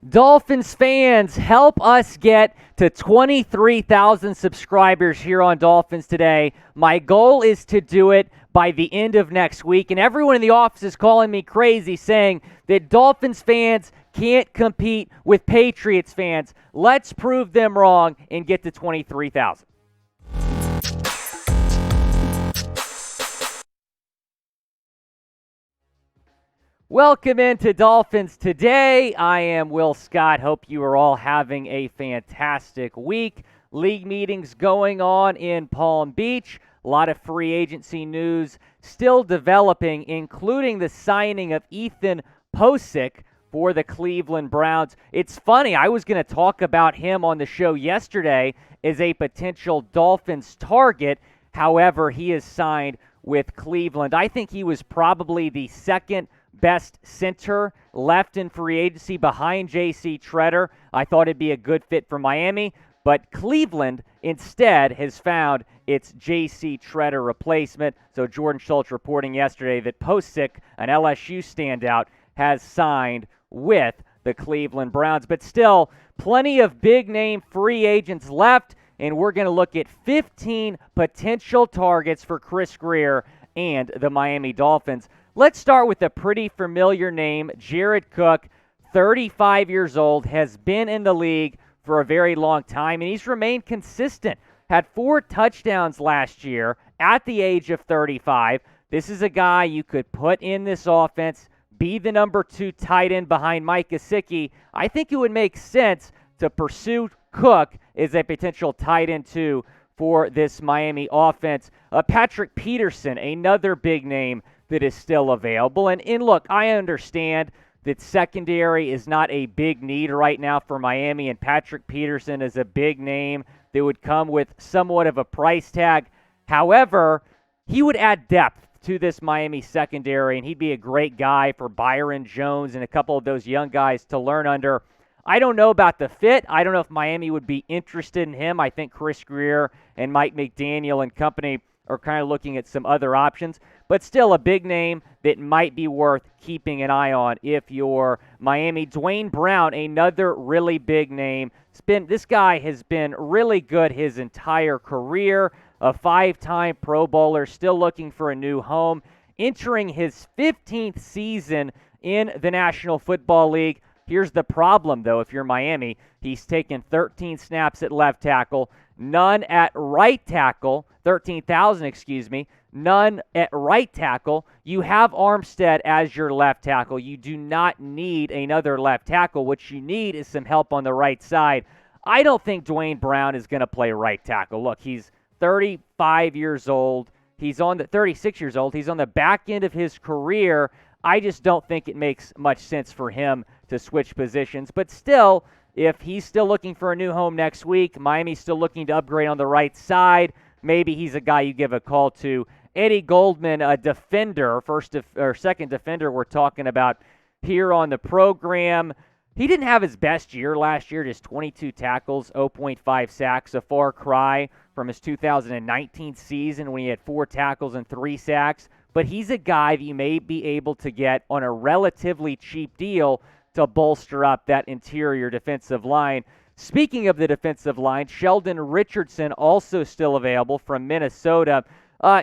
Dolphins fans, help us get to 23,000 subscribers here on Dolphins Today. My goal is to do it by the end of next week, and everyone in the office is calling me crazy, saying that Dolphins fans can't compete with Patriots fans. Let's prove them wrong and get to 23,000. Welcome into Dolphins Today. I am Will Scott. Hope you are all having a fantastic week. League meetings going on in Palm Beach. A lot of free agency news still developing, including the signing of Ethan Posick for the Cleveland Browns. It's funny, I was going to talk about him on the show yesterday as a potential Dolphins target. However, he is signed with Cleveland. I think he was probably the second best center left in free agency behind JC Tretter. I thought it'd be a good fit for Miami, but Cleveland instead has found its JC Tretter replacement. So Jordan Schultz reporting yesterday that Posick, an LSU standout, has signed with the Cleveland Browns. But still, plenty of big-name free agents left, and we're going to look at 15 potential targets for Chris Grier and the Miami Dolphins. Let's start with a pretty familiar name, Jared Cook, 35 years old, has been in the league for a very long time, and he's remained consistent. Had 4 touchdowns last year at the age of 35. This is a guy you could put in this offense, be the number 2 tight end behind Mike Gesicki. I think it would make sense to pursue Cook as a potential tight end too for this Miami offense. Patrick Peterson, another big name that is still available. And look, I understand that secondary is not a big need right now for Miami, and Patrick Peterson is a big name that would come with somewhat of a price tag. However, he would add depth to this Miami secondary, and he'd be a great guy for Byron Jones and a couple of those young guys to learn under. I don't know about the fit. I don't know if Miami would be interested in him. I think Chris Grier and Mike McDaniel and company are kind of looking at some other options, but still a big name that might be worth keeping an eye on if you're Miami. Duane Brown, another really big name. This guy has been really good his entire career, a 5-time Pro Bowler, still looking for a new home, entering his 15th season in the National Football League. Here's the problem, though, if you're Miami. He's taken 13 snaps at left tackle, none at right tackle, 13,000, none at right tackle. You have Armstead as your left tackle. You do not need another left tackle. What you need is some help on the right side. I don't think Duane Brown is going to play right tackle. Look, he's 35 years old. He's on the 36 years old. He's on the back end of his career. I just don't think it makes much sense for him to switch positions. But still, if he's still looking for a new home next week, Miami's still looking to upgrade on the right side, maybe he's a guy you give a call to. Eddie Goldman, a defender, second defender we're talking about here on the program. He didn't have his best year last year, just 22 tackles, 0.5 sacks, a far cry from his 2019 season when he had 4 tackles and 3 sacks. But he's a guy that you may be able to get on a relatively cheap deal to bolster up that interior defensive line. Speaking of the defensive line, Sheldon Richardson also still available from Minnesota.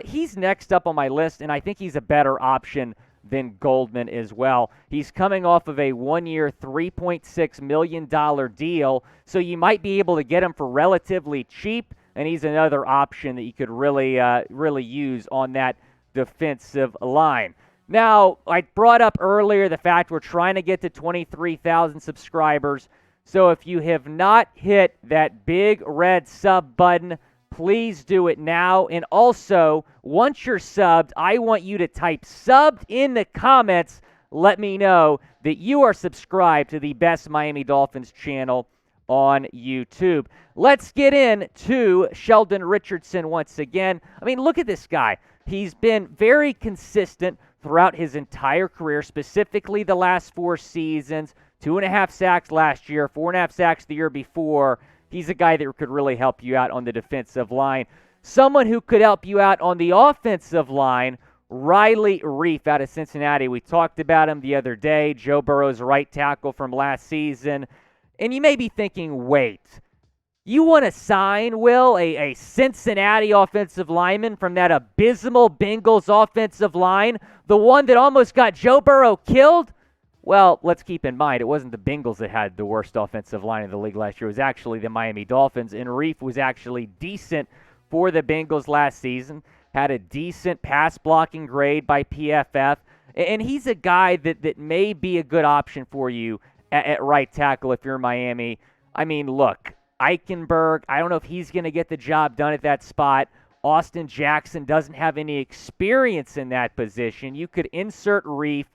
He's next up on my list, and I think he's a better option than Goldman as well. He's coming off of a 1-year, $3.6 million deal, so you might be able to get him for relatively cheap, and he's another option that you could really use on that defensive line. Now, I brought up earlier the fact we're trying to get to 23,000 subscribers. So if you have not hit that big red sub button, please do it now. And also, once you're subbed, I want you to type subbed in the comments. Let me know that you are subscribed to the Best Miami Dolphins channel on YouTube. Let's get into Sheldon Richardson once again. I mean, look at this guy. He's been very consistent throughout his entire career, specifically the last 4 seasons. 2.5 sacks last year, 4.5 sacks the year before. He's a guy that could really help you out on the defensive line. Someone who could help you out on the offensive line Riley Reiff out of Cincinnati. We talked about him the other day, Joe Burrow's right tackle from last season. And you may be thinking, wait, you want to sign, Will, a Cincinnati offensive lineman from that abysmal Bengals offensive line, the one that almost got Joe Burrow killed? Well, let's keep in mind, it wasn't the Bengals that had the worst offensive line in the league last year. It was actually the Miami Dolphins, and Reiff was actually decent for the Bengals last season, had a decent pass-blocking grade by PFF, and he's a guy that may be a good option for you at right tackle if you're Miami. I mean, look, Eichenberg, I don't know if he's going to get the job done at that spot. Austin Jackson doesn't have any experience in that position. You could insert Reiff,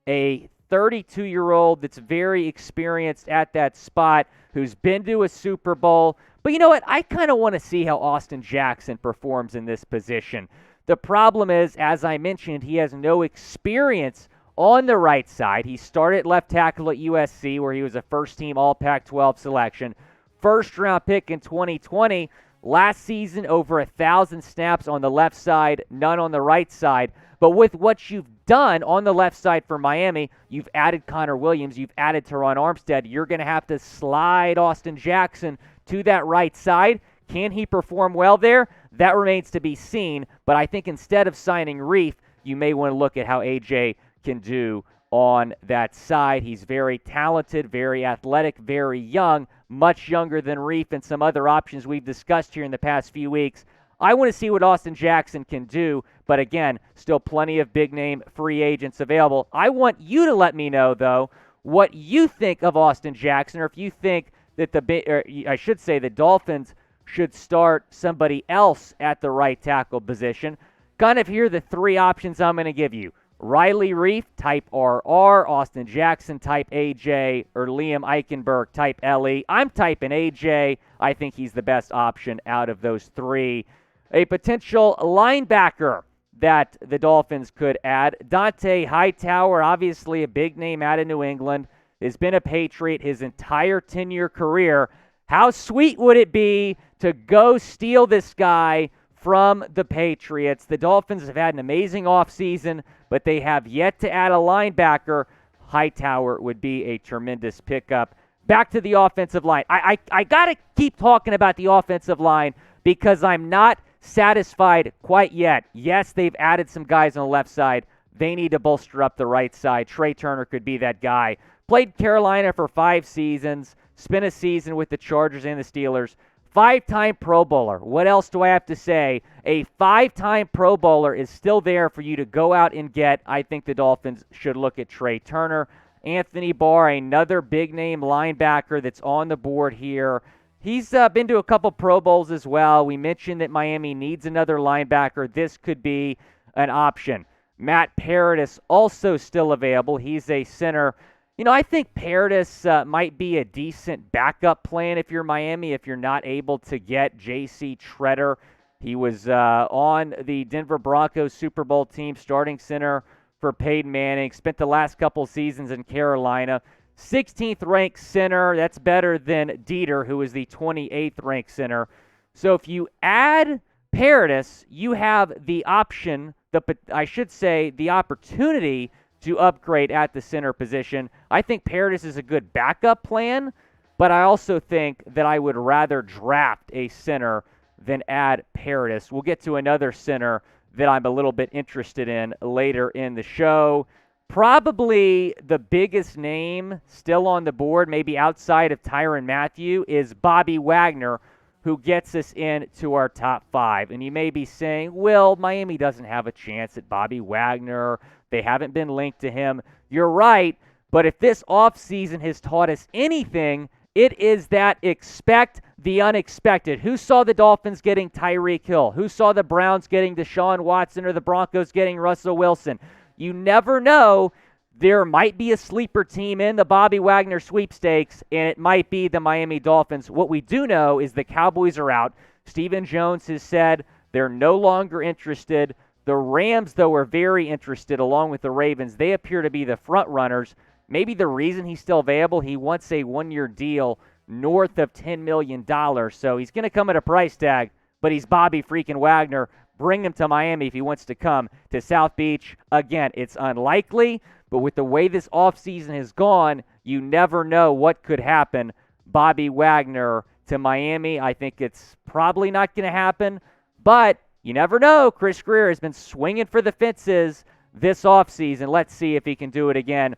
a 32-year-old that's very experienced at that spot, who's been to a Super Bowl. But you know what? I kind of want to see how Austin Jackson performs in this position. The problem is, as I mentioned, he has no experience on the right side. He started left tackle at USC, where he was a first-team All-Pac-12 selection. First-round pick in 2020. Last season, over 1,000 snaps on the left side, none on the right side. But with what you've done on the left side for Miami, you've added Connor Williams, you've added Teron Armstead. You're going to have to slide Austin Jackson to that right side. Can he perform well there? That remains to be seen. But I think instead of signing Reiff, you may want to look at how AJ can do on that side. He's very talented, very athletic, very young, much younger than Reiff and some other options we've discussed here in the past few weeks. I want to see what Austin Jackson can do, but again, still plenty of big-name free agents available. I want you to let me know, though, what you think of Austin Jackson, or if you think that the Dolphins should start somebody else at the right tackle position. Kind of here are the three options I'm going to give you. Riley Reiff, type RR, Austin Jackson, type AJ, or Liam Eichenberg, type LE. I'm typing AJ. I think he's the best option out of those three. A potential linebacker that the Dolphins could add. Dante Hightower, obviously a big name out of New England, has been a Patriot his entire 10-year career. How sweet would it be to go steal this guy from the Patriots? The Dolphins have had an amazing offseason, but they have yet to add a linebacker. Hightower would be a tremendous pickup. Back to the offensive line. I got to keep talking about the offensive line because I'm not satisfied quite yet. Yes, they've added some guys on the left side. They need to bolster up the right side. Trey Turner could be that guy. Played Carolina for 5 seasons. Spent a season with the Chargers and the Steelers. 5-time Pro Bowler. What else do I have to say? A 5-time Pro Bowler is still there for you to go out and get. I think the Dolphins should look at Trey Turner. Anthony Barr, another big-name linebacker that's on the board here. He's been to a couple Pro Bowls as well. We mentioned that Miami needs another linebacker. This could be an option. Matt Paradis also still available. He's a center. You know, I think Paradis might be a decent backup plan if you're Miami, if you're not able to get JC Tretter. He was on the Denver Broncos Super Bowl team, starting center for Peyton Manning. Spent the last couple seasons in Carolina. 16th ranked center. That's better than Dieter, who is the 28th ranked center. So if you add Paradis, you have the option, the opportunity to upgrade at the center position. I think Paradis is a good backup plan, but I also think that I would rather draft a center than add Paradis. We'll get to another center that I'm a little bit interested in later in the show. Probably the biggest name still on the board, maybe outside of Tyrann Mathieu, is Bobby Wagner, who gets us into our top 5. And you may be saying, well, Miami doesn't have a chance at Bobby Wagner. They haven't been linked to him. You're right, but if this offseason has taught us anything, it is that expect the unexpected. Who saw the Dolphins getting Tyreek Hill? Who saw the Browns getting Deshaun Watson or the Broncos getting Russell Wilson? You never know. There might be a sleeper team in the Bobby Wagner sweepstakes, and it might be the Miami Dolphins. What we do know is the Cowboys are out. Stephen Jones has said they're no longer interested. The Rams, though, are very interested, along with the Ravens. They appear to be the front runners. Maybe the reason he's still available, he wants a 1-year deal north of $10 million. So he's going to come at a price tag, but he's Bobby freaking Wagner. bring him to Miami if he wants to come to South Beach. Again, it's unlikely, but with the way this offseason has gone, you never know what could happen. Bobby Wagner to Miami, I think it's probably not going to happen, but you never know. Chris Grier has been swinging for the fences this offseason. Let's see if he can do it again.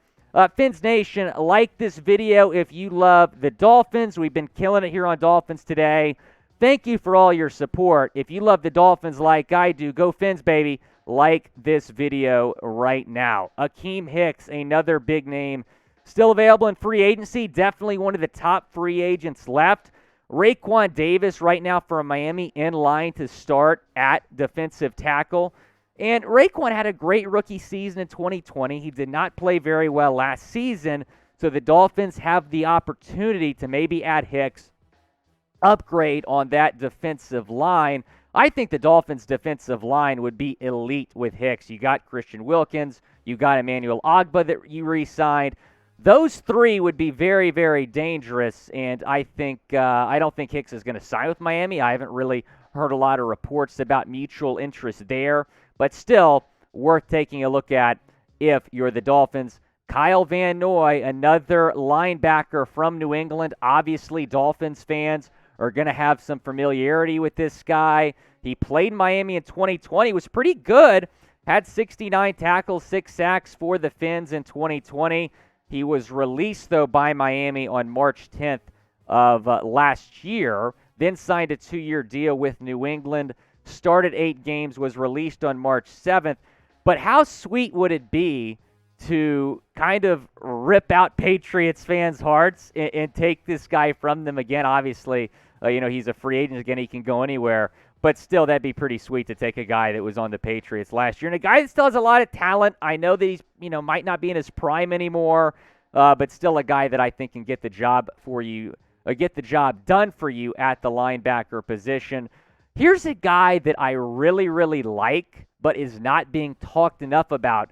Fins Nation, like this video if you love the Dolphins. We've been killing it here on Dolphins Today. Thank you for all your support. If you love the Dolphins like I do, go Fins, baby. Like this video right now. Akeem Hicks, another big name, still available in free agency. Definitely one of the top free agents left. Raekwon Davis right now for Miami in line to start at defensive tackle. And Raekwon had a great rookie season in 2020. He did not play very well last season, so the Dolphins have the opportunity to maybe add Hicks, upgrade on that defensive line. I think the Dolphins' defensive line would be elite with Hicks. You got Christian Wilkins. You got Emmanuel Ogbah that you re-signed. Those three would be very, very dangerous, and I don't think Hicks is going to sign with Miami. I haven't really heard a lot of reports about mutual interest there, but still worth taking a look at if you're the Dolphins. Kyle Van Noy, another linebacker from New England. Obviously, Dolphins fans are going to have some familiarity with this guy. He played in Miami in 2020, was pretty good, had 69 tackles, 6 sacks for the Fins in 2020. He was released, though, by Miami on March 10th of last year, then signed a 2-year deal with New England, started 8 games, was released on March 7th. But how sweet would it be to kind of rip out Patriots fans' hearts and take this guy from them again? Obviously, he's a free agent again. He can go anywhere. But still, that'd be pretty sweet to take a guy that was on the Patriots last year. And a guy that still has a lot of talent. I know that he's, might not be in his prime anymore, but still a guy that I think can get the job for you, get the job done for you at the linebacker position. Here's a guy that I really, really like, but is not being talked enough about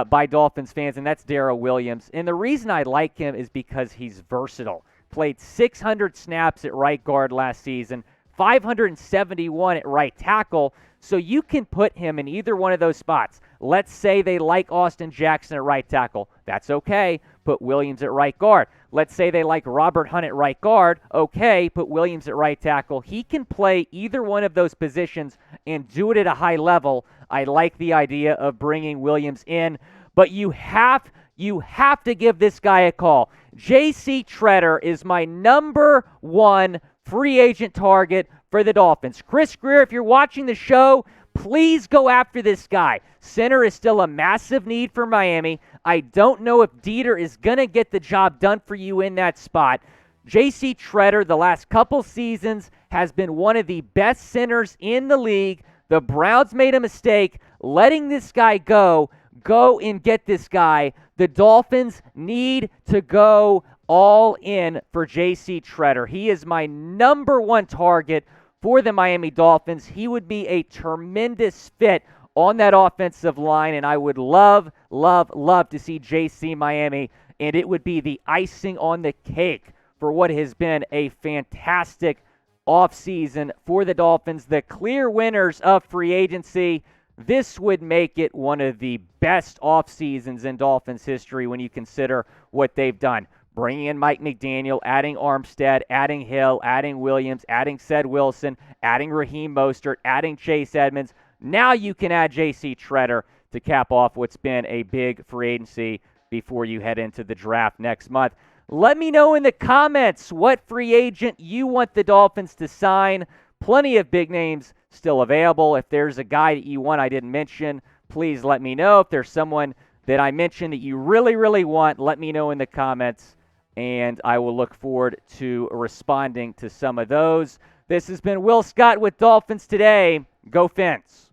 by Dolphins fans, and that's Daryl Williams. And the reason I like him is because he's versatile. Played 600 snaps at right guard last season, 571 at right tackle, so you can put him in either one of those spots. Let's say they like Austin Jackson at right tackle. That's okay. Put Williams at right guard. Let's say they like Robert Hunt at right guard. Okay, put Williams at right tackle. He can play either one of those positions and do it at a high level. I like the idea of bringing Williams in, but you have to give this guy a call. JC Tretter is my number one free agent target for the Dolphins. Chris Grier, if you're watching the show, please go after this guy. Center is still a massive need for Miami. I don't know if Dieter is going to get the job done for you in that spot. JC Tretter, the last couple seasons, has been one of the best centers in the league. The Browns made a mistake letting this guy go. Go and get this guy. The Dolphins need to go all in for JC Tretter. He is my number one target for the Miami Dolphins. He would be a tremendous fit on that offensive line, and I would love, love, love to see JC Miami, and it would be the icing on the cake for what has been a fantastic offseason for the Dolphins. The clear winners of free agency. This would make it one of the best off seasons in Dolphins history when you consider what they've done. Bringing in Mike McDaniel, adding Armstead, adding Hill, adding Williams, adding Ced Wilson, adding Raheem Mostert, adding Chase Edmonds. Now you can add JC Tretter to cap off what's been a big free agency before you head into the draft next month. Let me know in the comments what free agent you want the Dolphins to sign. Plenty of big names still available. If there's a guy that you want I didn't mention, please let me know. If there's someone that I mentioned that you really, really want, let me know in the comments, and I will look forward to responding to some of those. This has been Will Scott with Dolphins Today. Go Fins.